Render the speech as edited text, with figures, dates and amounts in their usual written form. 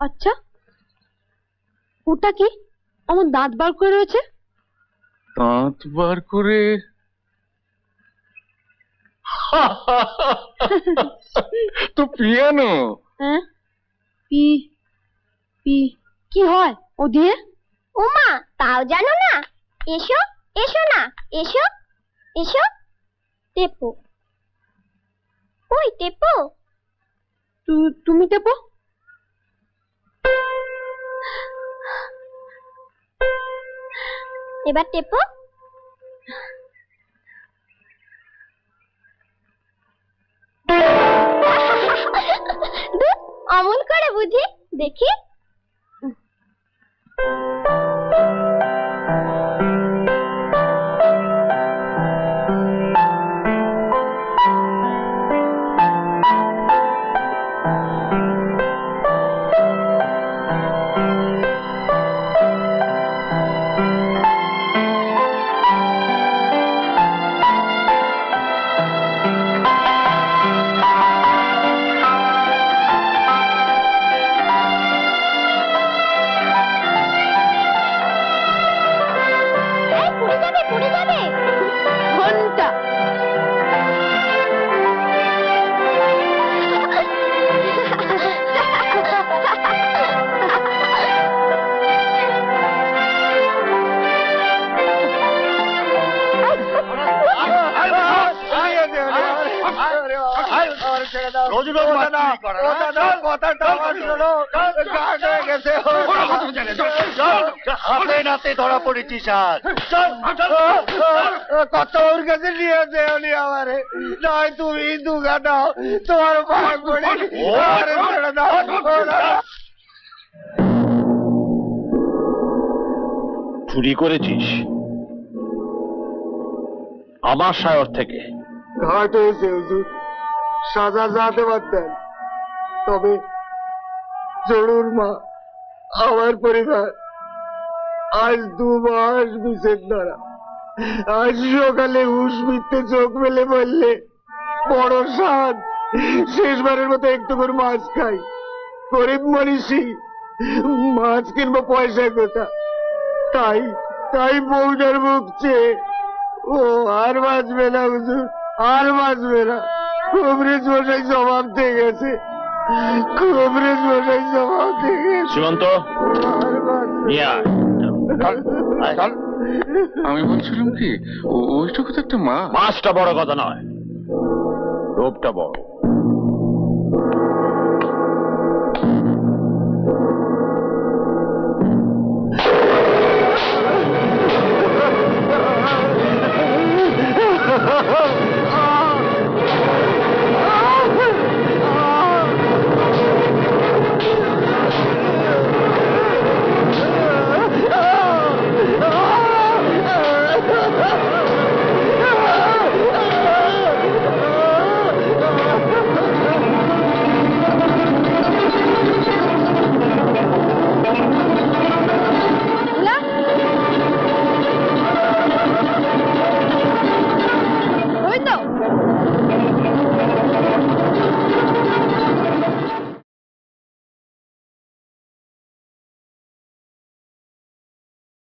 আচ্ছা, ওটা কি? আমার দাঁত বার করে রয়েছে। দাঁত বার করে? তো পিয়ানো। হ্যাঁ, পি পি কি হয় ও দিয়ে? ওমা, তাও জানো না? এসো, এসো না, এসো, এসো। টেপো, ওই টেপো। তুমি টেপো। এবার টেপো। অমন করে বুঝি? দেখি। ঘন্টা। ধরা পড়েছি স্যার। কত ওর কাছে নিয়ে দেওনি আমারে, নয় তুমি দুগা দাও, তোমার পায়ে পড়ে চুরি করেছিস আমার সায়র থেকে? ঘাট হয়েছে হুজুর, সাজা যাতে পারতেন, তবে জরুর মা, আমার পরিবার আজ 2 মাস বিষের দ্বারা। আজ সকালে হুশ মিথ্যে চোখ মেলে বললে বড় স্বাদ, শেষবারের মতো একটু করে মাছ খাই। গরিব মনীষী, মাছ কিনবো পয়সা কোথা? তাই তাই বউটার মুখ চেয়ে ও আর বাঁচবে না হুজুর, আর বাঁচবে না। কবরেজ মশাই জবাব দিয়ে গেছে, কবরেজ মশাই জবাব দিয়ে গেছে। সীমন্ত, আমি বলছিলাম কি, ওইটুকু তো একটা মাছটা বড় কথা নয়, রূপটা বড়।